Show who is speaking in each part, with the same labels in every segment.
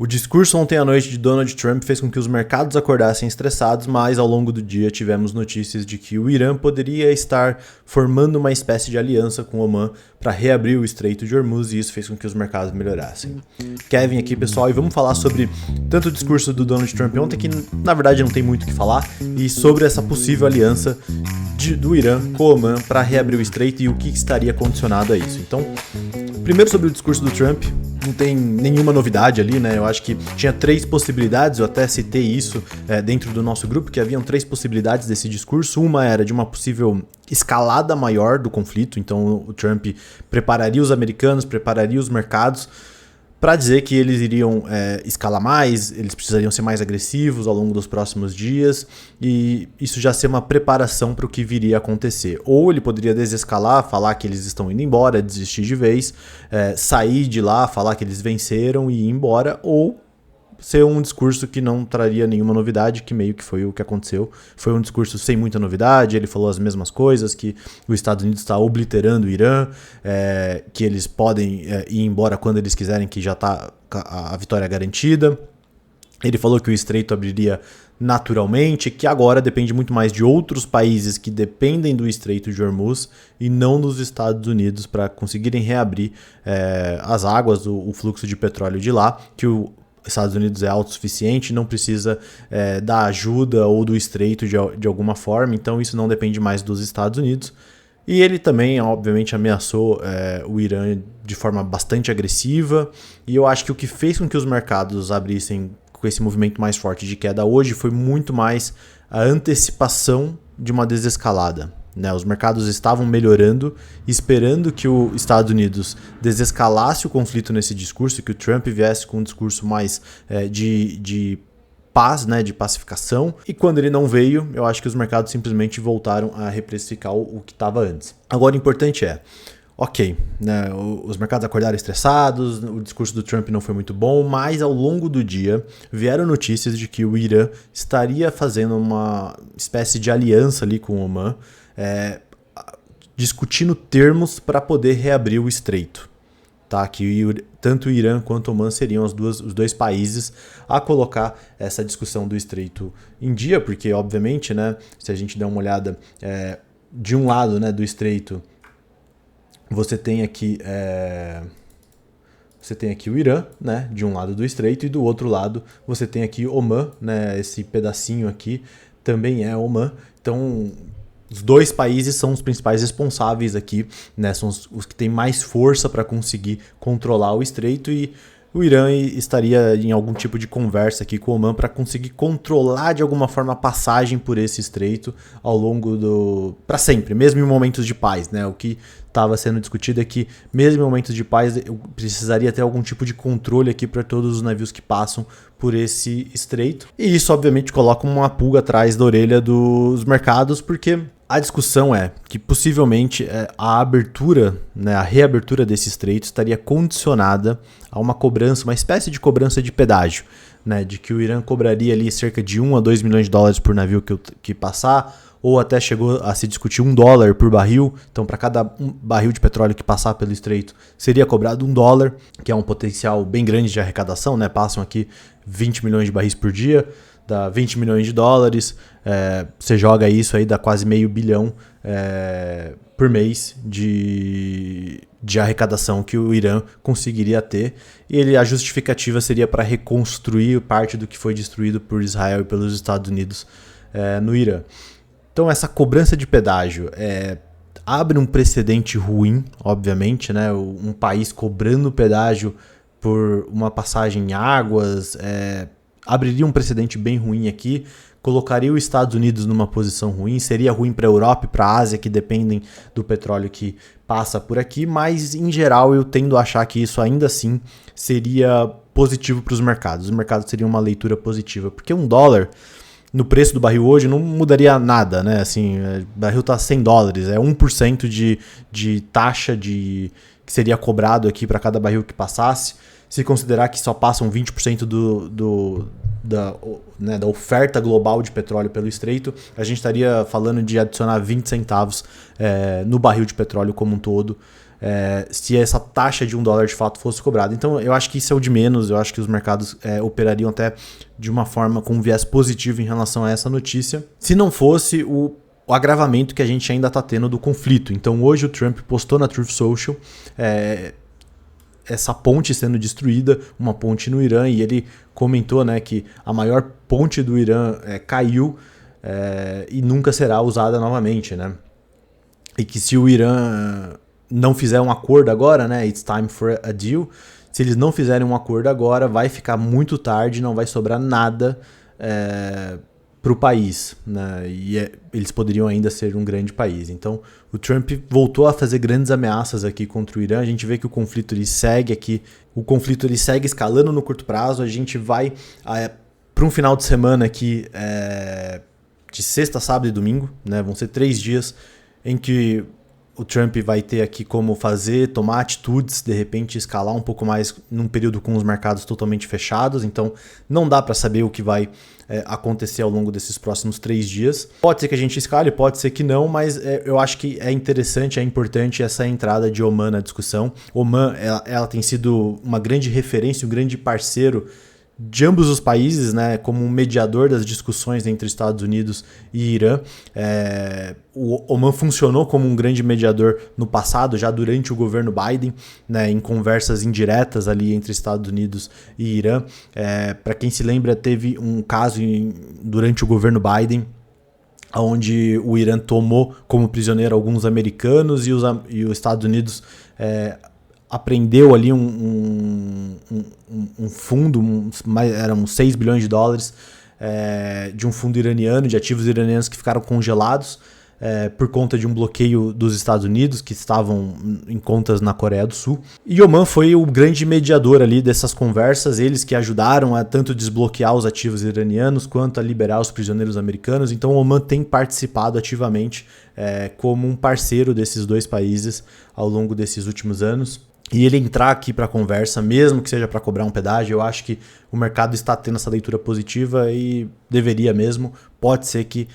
Speaker 1: O discurso ontem à noite de Donald Trump fez com que os mercados acordassem estressados, mas ao longo do dia tivemos notícias de que o Irã poderia estar formando uma espécie de aliança com Omã para reabrir o Estreito de Hormuz, e isso fez com que os mercados melhorassem. Kevin aqui, pessoal, e vamos falar sobre tanto o discurso do Donald Trump ontem, que na verdade não tem muito o que falar, e sobre essa possível aliança do Irã com Omã para reabrir o Estreito e o que estaria condicionado a isso. Então, primeiro sobre o discurso do Trump, não tem nenhuma novidade ali, né? Eu acho que tinha 3 possibilidades, eu até citei isso dentro do nosso grupo, que haviam 3 possibilidades desse discurso. Uma era de uma possível escalada maior do conflito, então o Trump prepararia os americanos, prepararia os mercados para dizer que eles iriam escalar mais, eles precisariam ser mais agressivos ao longo dos próximos dias, e isso já ser uma preparação para o que viria a acontecer. Ou ele poderia desescalar, falar que eles estão indo embora, desistir de vez, sair de lá, falar que eles venceram e ir embora, ou ser um discurso que não traria nenhuma novidade, que meio que foi o que aconteceu. Foi um discurso sem muita novidade, ele falou as mesmas coisas, que os Estados Unidos está obliterando o Irã, que eles podem ir embora quando eles quiserem, que já está a vitória garantida. Ele falou que o estreito abriria naturalmente, que agora depende muito mais de outros países que dependem do Estreito de Hormuz e não dos Estados Unidos para conseguirem reabrir as águas, o fluxo de petróleo de lá, que os Estados Unidos é autossuficiente, não precisa da ajuda ou do estreito de alguma forma, então isso não depende mais dos Estados Unidos. E ele também, obviamente, ameaçou o Irã de forma bastante agressiva, e eu acho que o que fez com que os mercados abrissem com esse movimento mais forte de queda hoje foi muito mais a antecipação de uma desescalada. Os mercados estavam melhorando, esperando que os Estados Unidos desescalasse o conflito nesse discurso, que o Trump viesse com um discurso mais de paz, de pacificação. E quando ele não veio, eu acho que os mercados simplesmente voltaram a reprecificar o que estava antes. Agora, o importante os mercados acordaram estressados, o discurso do Trump não foi muito bom, mas ao longo do dia vieram notícias de que o Irã estaria fazendo uma espécie de aliança ali com o Omã, discutindo termos para poder reabrir o estreito. Que tanto o Irã quanto o Omã seriam os dois países a colocar essa discussão do estreito em dia, porque obviamente, se a gente der uma olhada de um lado do estreito, você tem aqui o Irã, de um lado do estreito, e do outro lado você tem aqui Omã, esse pedacinho aqui também é Omã. Então, os dois países são os principais responsáveis aqui, são os que têm mais força para conseguir controlar o estreito, e o Irã estaria em algum tipo de conversa aqui com o Omã para conseguir controlar de alguma forma a passagem por esse estreito ao longo para sempre, mesmo em momentos de paz. O que estava sendo discutido é que mesmo em momentos de paz eu precisaria ter algum tipo de controle aqui para todos os navios que passam por esse estreito. E isso obviamente coloca uma pulga atrás da orelha dos mercados, porque a discussão é que possivelmente a abertura, a reabertura desse estreito estaria condicionada a uma cobrança, uma espécie de cobrança de pedágio, de que o Irã cobraria ali cerca de 1 a 2 milhões de dólares por navio que passar, ou até chegou a se discutir $1 por barril. Então, para cada barril de petróleo que passar pelo estreito, seria cobrado $1, que é um potencial bem grande de arrecadação, Passam aqui 20 milhões de barris por dia, dá 20 milhões de dólares, você joga isso aí, dá quase $500 milhão por mês de arrecadação que o Irã conseguiria ter, e a justificativa seria para reconstruir parte do que foi destruído por Israel e pelos Estados Unidos no Irã. Então essa cobrança de pedágio abre um precedente ruim, obviamente, um país cobrando pedágio por uma passagem em águas, abriria um precedente bem ruim aqui, colocaria os Estados Unidos numa posição ruim, seria ruim para a Europa e para a Ásia, que dependem do petróleo que passa por aqui, mas em geral eu tendo a achar que isso ainda assim seria positivo para os mercados. Os mercados seriam uma leitura positiva, porque $1 no preço do barril hoje não mudaria nada, o barril está $100, é 1% de taxa que seria cobrado aqui para cada barril que passasse. Se considerar que só passam 20% da oferta global de petróleo pelo estreito, a gente estaria falando de adicionar 20 centavos no barril de petróleo como um todo, se essa taxa de $1 de fato fosse cobrada. Então eu acho que isso é o de menos, eu acho que os mercados operariam até de uma forma com um viés positivo em relação a essa notícia, se não fosse o agravamento que a gente ainda está tendo do conflito. Então hoje o Trump postou na Truth Social essa ponte sendo destruída, uma ponte no Irã, e ele comentou, né, que a maior ponte do Irã caiu e nunca será usada novamente, né? E que se o Irã não fizer um acordo agora, né, it's time for a deal, se eles não fizerem um acordo agora, vai ficar muito tarde, não vai sobrar nada para o país, né? E eles poderiam ainda ser um grande país. Então o Trump voltou a fazer grandes ameaças aqui contra o Irã. A gente vê que o conflito ele segue aqui, o conflito ele segue escalando no curto prazo. A gente vai para um final de semana aqui de sexta, sábado e domingo, né? Vão ser 3 dias em que o Trump vai ter aqui como tomar atitudes, de repente escalar um pouco mais num período com os mercados totalmente fechados. Então não dá para saber o que vai acontecer ao longo desses próximos 3 dias. Pode ser que a gente escale, pode ser que não, mas eu acho que é interessante, é importante essa entrada de Oman na discussão. Oman ela tem sido uma grande referência, um grande parceiro de ambos os países, né, como um mediador das discussões entre Estados Unidos e Irã. O Oman funcionou como um grande mediador no passado, já durante o governo Biden, né, em conversas indiretas ali entre Estados Unidos e Irã. Para quem se lembra, teve um caso durante o governo Biden, onde o Irã tomou como prisioneiro alguns americanos e os Estados Unidos apreendeu ali um fundo, eram $6 bilhões de um fundo iraniano, de ativos iranianos que ficaram congelados por conta de um bloqueio dos Estados Unidos, que estavam em contas na Coreia do Sul. E Oman foi o grande mediador ali dessas conversas, eles que ajudaram a tanto desbloquear os ativos iranianos quanto a liberar os prisioneiros americanos. Então Oman tem participado ativamente como um parceiro desses dois países ao longo desses últimos anos. E ele entrar aqui para a conversa, mesmo que seja para cobrar um pedágio, eu acho que o mercado está tendo essa leitura positiva e deveria mesmo. Pode ser que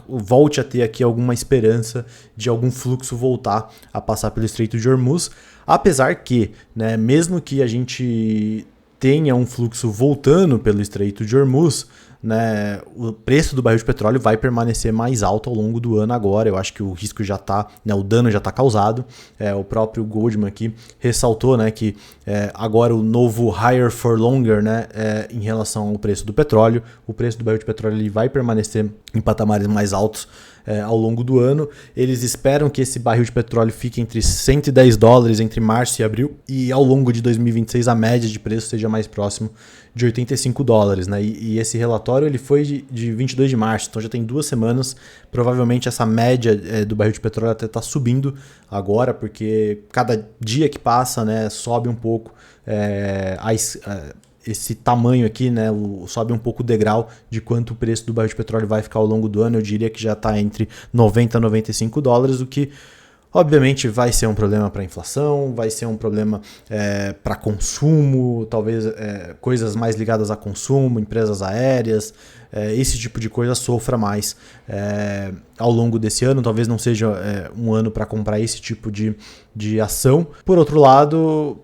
Speaker 1: volte a ter aqui alguma esperança de algum fluxo voltar a passar pelo Estreito de Hormuz, apesar que, né, mesmo que a gente tenha um fluxo voltando pelo Estreito de Hormuz, né, o preço do barril de petróleo vai permanecer mais alto ao longo do ano agora. Eu acho que o risco já está, né, o dano já está causado. O próprio Goldman aqui ressaltou, né, que agora o novo higher for longer, né, em relação ao preço do petróleo. O preço do barril de petróleo ele vai permanecer em patamares mais altos ao longo do ano. Eles esperam que esse barril de petróleo fique entre $110 entre março e abril, e ao longo de 2026 a média de preço seja mais próximo de $85, né? E esse relatório ele foi de 22 de março, então já tem 2 semanas. Provavelmente essa média do barril de petróleo até está subindo agora, porque cada dia que passa, né, sobe um pouco esse tamanho aqui, né, sobe um pouco o degrau de quanto o preço do barril de petróleo vai ficar ao longo do ano. Eu diria que já está entre $90 a $95, o que obviamente vai ser um problema para a inflação, vai ser um problema para consumo, talvez coisas mais ligadas a consumo, empresas aéreas, esse tipo de coisa sofra mais ao longo desse ano. Talvez não seja um ano para comprar esse tipo de ação. Por outro lado,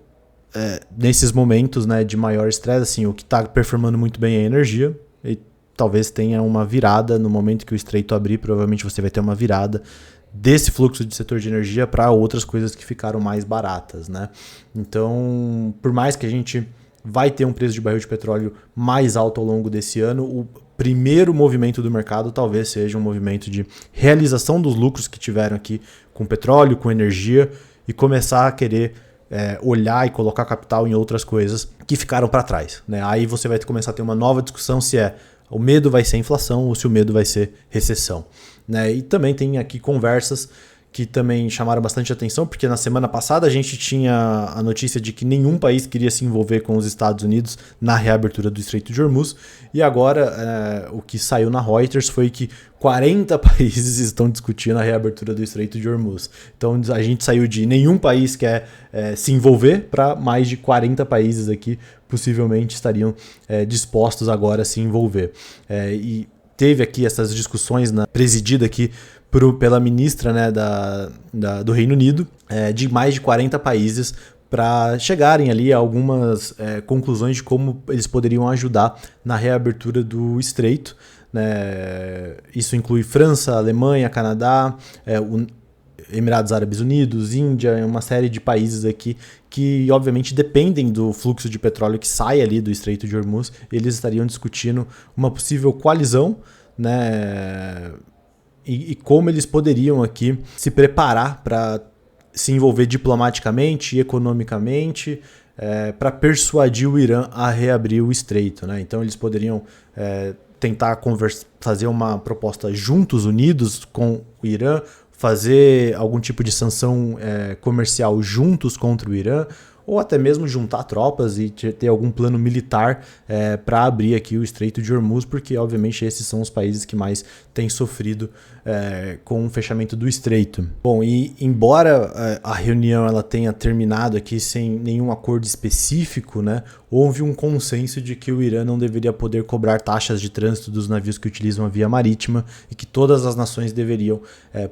Speaker 1: nesses momentos, né, de maior estresse, assim, o que está performando muito bem é a energia, e talvez tenha uma virada no momento que o estreito abrir. Provavelmente você vai ter uma virada desse fluxo de setor de energia para outras coisas que ficaram mais baratas, né? Então, por mais que a gente vai ter um preço de barril de petróleo mais alto ao longo desse ano, o primeiro movimento do mercado talvez seja um movimento de realização dos lucros que tiveram aqui com petróleo, com energia, e começar a querer olhar e colocar capital em outras coisas que ficaram para trás, né? Aí você vai começar a ter uma nova discussão se o medo vai ser inflação ou se o medo vai ser recessão, né? E também tem aqui conversas que também chamaram bastante atenção, porque na semana passada a gente tinha a notícia de que nenhum país queria se envolver com os Estados Unidos na reabertura do Estreito de Hormuz, e agora o que saiu na Reuters foi que 40 países estão discutindo a reabertura do Estreito de Hormuz. Então a gente saiu de nenhum país quer se envolver para mais de 40 países aqui possivelmente estariam dispostos agora a se envolver. E teve aqui essas discussões presidida aqui pela ministra, né, do Reino Unido, de mais de 40 países, para chegarem ali a algumas conclusões de como eles poderiam ajudar na reabertura do estreito. Né? Isso inclui França, Alemanha, Canadá, Emirados Árabes Unidos, Índia, uma série de países aqui que obviamente dependem do fluxo de petróleo que sai ali do Estreito de Hormuz. Eles estariam discutindo uma possível coalizão, né? E como eles poderiam aqui se preparar para se envolver diplomaticamente e economicamente para persuadir o Irã a reabrir o estreito. Né? Então eles poderiam tentar fazer uma proposta juntos, unidos com o Irã, fazer algum tipo de sanção comercial juntos contra o Irã, ou até mesmo juntar tropas e ter algum plano militar para abrir aqui o Estreito de Hormuz, porque obviamente esses são os países que mais têm sofrido com o fechamento do estreito. Bom, e embora a reunião ela tenha terminado aqui sem nenhum acordo específico, né, houve um consenso de que o Irã não deveria poder cobrar taxas de trânsito dos navios que utilizam a via marítima e que todas as nações deveriam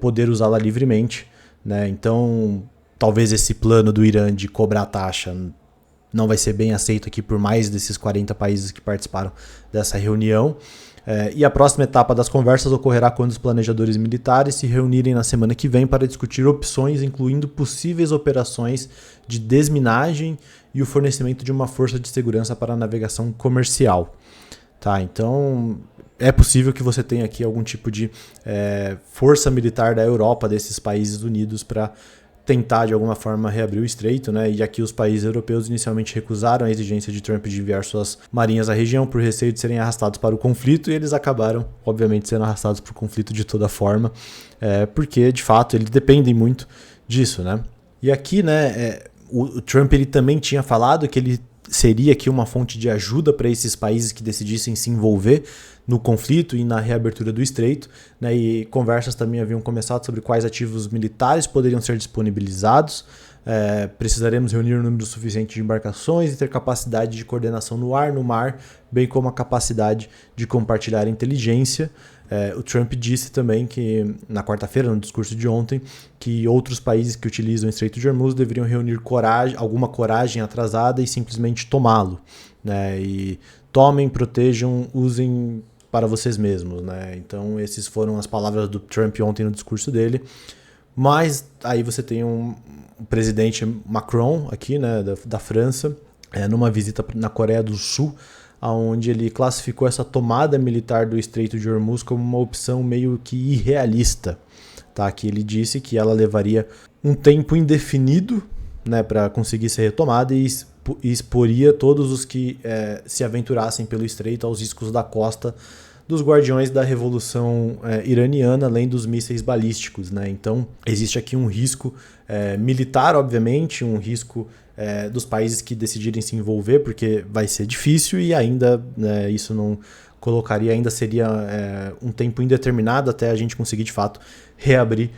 Speaker 1: poder usá-la livremente. Né? Então, talvez esse plano do Irã de cobrar taxa não vai ser bem aceito aqui por mais desses 40 países que participaram dessa reunião. E a próxima etapa das conversas ocorrerá quando os planejadores militares se reunirem na semana que vem para discutir opções, incluindo possíveis operações de desminagem e o fornecimento de uma força de segurança para a navegação comercial. Tá, então é possível que você tenha aqui algum tipo de força militar da Europa, desses países unidos, para tentar de alguma forma reabrir o estreito, né? E aqui os países europeus inicialmente recusaram a exigência de Trump de enviar suas marinhas à região por receio de serem arrastados para o conflito, e eles acabaram, obviamente, sendo arrastados para o conflito de toda forma, porque de fato eles dependem muito disso, né? E aqui, né, o Trump ele também tinha falado que ele seria aqui uma fonte de ajuda para esses países que decidissem se envolver no conflito e na reabertura do estreito, né? E conversas também haviam começado sobre quais ativos militares poderiam ser disponibilizados. Precisaremos reunir um número suficiente de embarcações e ter capacidade de coordenação no ar, no mar, bem como a capacidade de compartilhar inteligência. O Trump disse também que, na quarta-feira, no discurso de ontem, que outros países que utilizam o Estreito de Hormuz deveriam reunir alguma coragem atrasada e simplesmente tomá-lo. Né? E tomem, protejam, usem para vocês mesmos. Né? Então, essas foram as palavras do Trump ontem no discurso dele. Mas aí você tem o presidente Macron aqui, né, da França, numa visita na Coreia do Sul, onde ele classificou essa tomada militar do Estreito de Hormuz como uma opção meio que irrealista. Tá? Que ele disse que ela levaria um tempo indefinido, né, para conseguir ser retomada e exporia todos os que se aventurassem pelo estreito aos riscos da costa dos guardiões da Revolução Iraniana, além dos mísseis balísticos. Né? Então, existe aqui um risco militar, obviamente, um risco dos países que decidirem se envolver, porque vai ser difícil e ainda isso não colocaria, ainda seria um tempo indeterminado até a gente conseguir, de fato, reabrir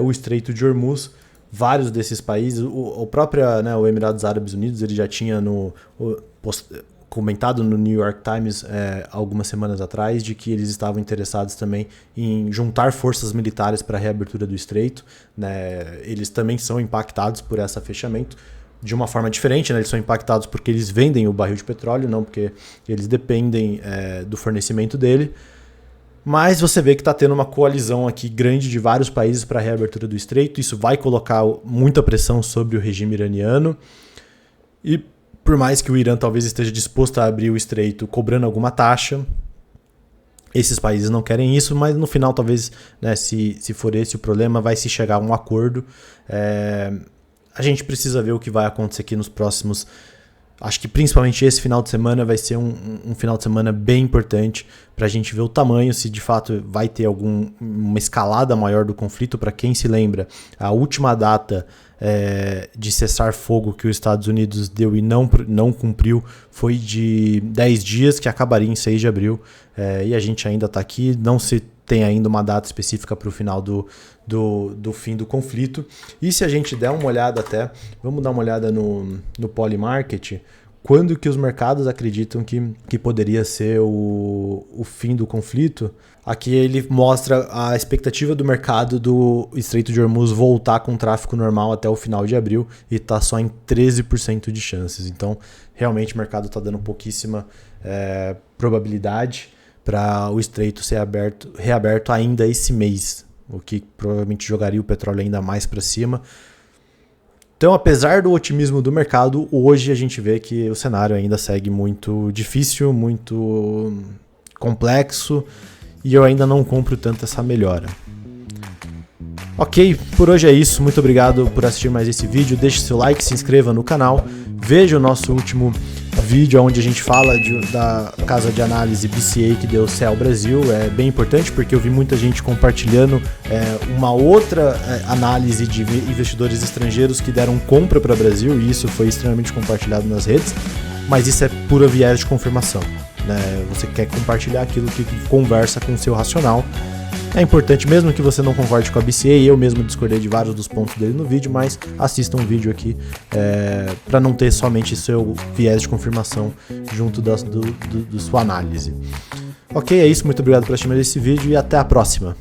Speaker 1: o Estreito de Hormuz. Vários desses países, o próprio o Emirados Árabes Unidos, ele já tinha comentado no New York Times algumas semanas atrás de que eles estavam interessados também em juntar forças militares para a reabertura do estreito. Né? Eles também são impactados por esse fechamento de uma forma diferente. Né? Eles são impactados porque eles vendem o barril de petróleo, não porque eles dependem do fornecimento dele. Mas você vê que está tendo uma coalizão aqui grande de vários países para a reabertura do estreito. Isso vai colocar muita pressão sobre o regime iraniano. E por mais que o Irã talvez esteja disposto a abrir o estreito cobrando alguma taxa, esses países não querem isso, mas no final talvez, né, se for esse o problema, vai se chegar a um acordo. A gente precisa ver o que vai acontecer aqui nos próximos. Acho que principalmente esse final de semana vai ser um final de semana bem importante para a gente ver o tamanho, se de fato vai ter uma escalada maior do conflito. Para quem se lembra, a última data de cessar fogo que os Estados Unidos deu e não cumpriu foi de 10 dias, que acabaria em 6 de abril. E a gente ainda está aqui, não se tem ainda uma data específica para o final do fim do conflito. E se a gente der uma olhada vamos dar uma olhada no Polymarket, quando que os mercados acreditam que poderia ser o fim do conflito. Aqui ele mostra a expectativa do mercado do Estreito de Hormuz voltar com tráfego normal até o final de abril e está só em 13% de chances. Então, realmente o mercado está dando pouquíssima probabilidade para o Estreito ser reaberto ainda esse mês, o que provavelmente jogaria o petróleo ainda mais para cima. Então, apesar do otimismo do mercado, hoje a gente vê que o cenário ainda segue muito difícil, muito complexo, e eu ainda não compro tanto essa melhora. Ok, por hoje é isso. Muito obrigado por assistir mais esse vídeo. Deixe seu like, se inscreva no canal. Veja o nosso último vídeo onde a gente fala da casa de análise BCA que deu CEL Brasil. É bem importante porque eu vi muita gente compartilhando uma outra análise de investidores estrangeiros que deram compra para o Brasil, e isso foi extremamente compartilhado nas redes, mas isso é pura viés de confirmação, né? Você quer compartilhar aquilo que conversa com o seu racional. É importante, mesmo que você não concorde com a BCA, eu mesmo discordei de vários dos pontos dele no vídeo, mas assista um vídeo aqui para não ter somente seu viés de confirmação junto da sua análise. Ok, é isso, muito obrigado por assistir mais esse vídeo e até a próxima.